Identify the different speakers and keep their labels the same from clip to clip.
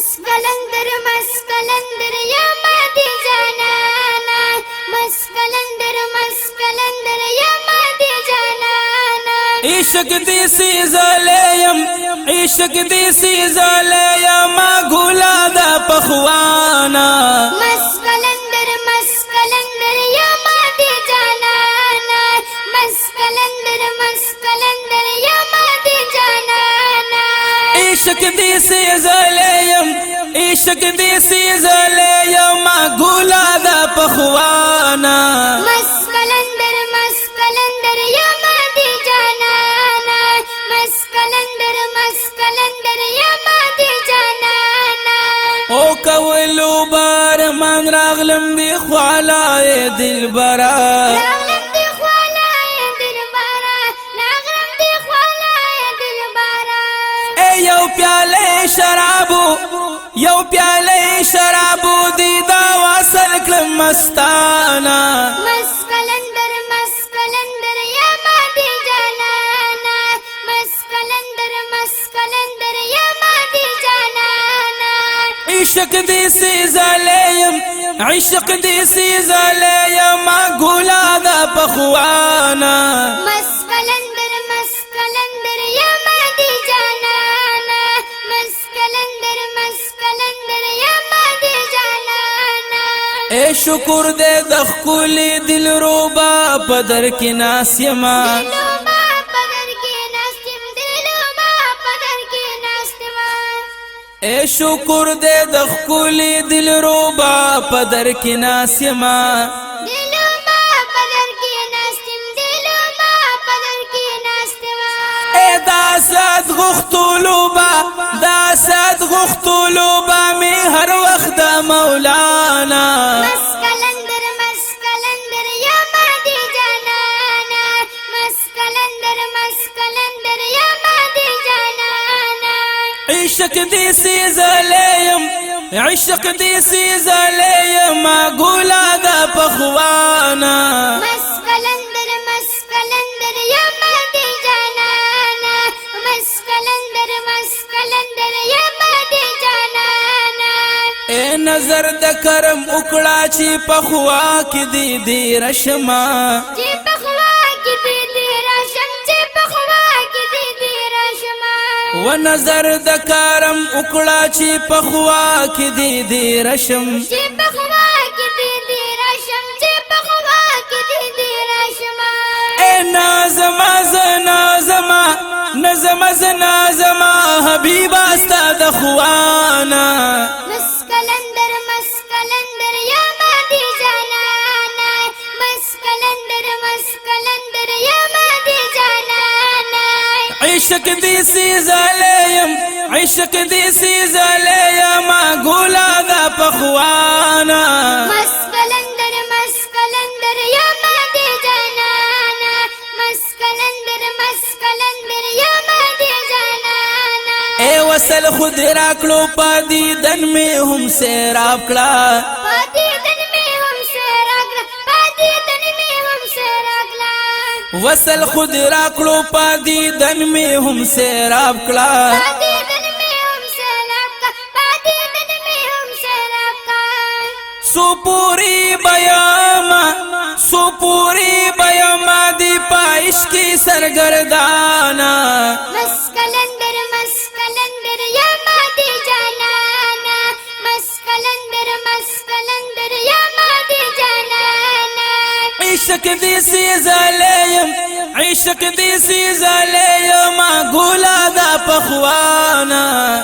Speaker 1: مسکلندر مسکلندر یا مادی جانانا مسکلندر مسکلندر یا مادی جانانا
Speaker 2: عشق دیسی زلیم عشق دیسی زلیم گولا دا پخوانا
Speaker 1: مسکلندر مسکلندر یا مادی جانانا مسکلندر مسکلندر یا مادی جانانا
Speaker 2: عشق دیسی زلیم عشق دیسی زلیم گولا دا پخوانا
Speaker 1: مسکلندر مسکلندر یا مادی جانانا مسکلندر مسکلندر یا مادی جانانا
Speaker 2: او کولو بار من راغلم دی خوالای دلبرا
Speaker 1: راغلم دی خوالای دلبرا راغلم دی خوالای دلبرا
Speaker 2: اے یو پیالے شرابو یو پیالے شرابو دی دا واصل کلم مستانا
Speaker 1: مسکلندر مسکلندر یا مادی جانانا مسکلندر مسکلندر یا مادی جانانا
Speaker 2: عشق دیسی زلیم عشق دیسی زلیم گولا دا پخوانا
Speaker 1: مسکلندر مسکلندر یا مادی جانانا مسکلندر مسکلندر یا مادی جانانا
Speaker 2: اے شکر دے دخکولی دل روبا پدر کی ناسیما
Speaker 1: دلوما پدر کی ناستم دلوما پدر کی ناستما
Speaker 2: اے شکر دے دخکولی دل روبا پدر کی ناسیما
Speaker 1: دلوما پدر کی ناستم دلوما پدر کی ناستما
Speaker 2: اے داسد غختولوبا داسد غختولوبا می ہر وقت مولانا
Speaker 1: مسکلندر مسکلندر یا مادی جانانا مسکلندر مسکلندر یا مادی جانانا
Speaker 2: عشق دیسی زلیم عشق دیسی زلیم گولا دا پخوانا
Speaker 1: مسکلندر مسکلندر یا مادی جانانا مسکلندر مسکلندر یا مادی جانانا
Speaker 2: اے نظر د کرم اکڑا چی پخوا کی دی دی رشما
Speaker 1: جی بخوا کی دی راشم جی بخوا کی دی راشما
Speaker 2: و نظر د کرم اکڑا چی پخوا کی دی دی رشم
Speaker 1: جی بخوا کی دی راشم جی بخوا کی دی راشما
Speaker 2: اے نازما زنازما نظم زنازما حبیبا استا دخوانا
Speaker 1: مسکلندر مسکلندر یا مادی جانانا مسکلندر مسکلندر یا مادی جانانا
Speaker 2: عشق دیسی زلیم عشق دیسی زلیم گولا دا پخوانا
Speaker 1: مسکلندر مسکلندر یا مادی جانانا مسکلندر مسکلندر یا مادی جانانا
Speaker 2: اے وصل خود راکلو پا دیدن میں ہم سے راکلا
Speaker 1: پاتی دن میں ہم سے راگلا پاتی دن میں ہم سے راگلا
Speaker 2: وصل خود راکلو پا دیدن میں ہم سے راکلا
Speaker 1: پاتی دن میں ہم سے راگلا پاتی دن میں ہم سے راگلا
Speaker 2: سپوری بیاما دی پائش کی سرگردانا
Speaker 1: مسکلندر مسکلندر یا مادی جانانا مسکلندر مسکلندر یا مادی جانانا
Speaker 2: عشق دیسی زلیم عشق دیسی زلیم گولا دا پخوانا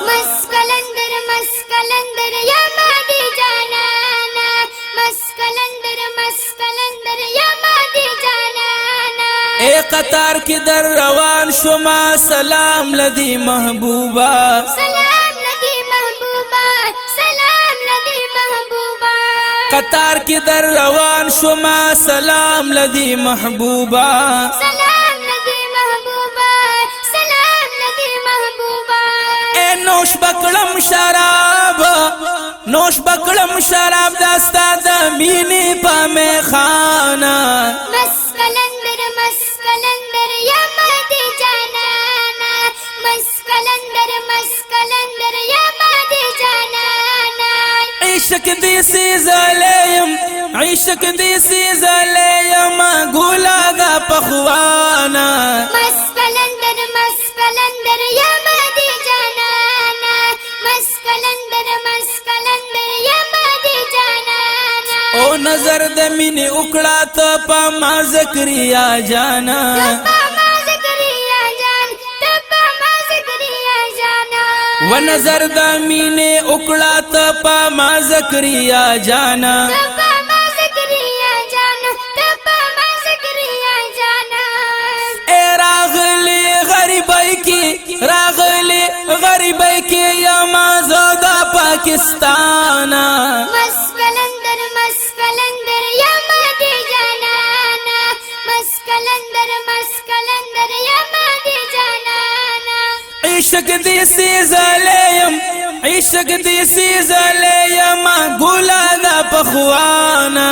Speaker 1: مسکلندر مسکلندر یا مادی جانانا مسکلندر مسکلندر یا مادی جانانا
Speaker 2: اے قطار کی در روان شما سلام لدی محبوبا
Speaker 1: سلام لدی محبوبا سلام لدی محبوبا
Speaker 2: قطار کی در روان شما سلام لدی محبوبا
Speaker 1: سلام لدی محبوبا سلام لدی محبوبا
Speaker 2: اے نوش بکڑم شراب نوش بکڑم شراب دستا دا مینی پا میں خانا
Speaker 1: مسکلندر مسکلندر یا مادی جانانا مسکلندر مسکلندر یا مادی جانانا
Speaker 2: عشق دی سیزلیم عشق دی سیزلیم گولا دا پخوانا
Speaker 1: مسکلندر مسکلندر یا مدی جانانا مسکلندر مسکلندر یا مدی جانانا
Speaker 2: او نظر د مینې وکړه ته په ما زکریا جانا و نظر د مینې وکړه ته په ما زکریا جانا اے راغلی غریبی کی راغلی غریبی کی یما زودا پاکستانا
Speaker 1: مسکلندر مسکلندر یا مدی جانانا مسکلندر مسکلندر یا مدی جانانا
Speaker 2: عشق دی سیزلیم عشق دی سیزلیم گولا دا پخوانا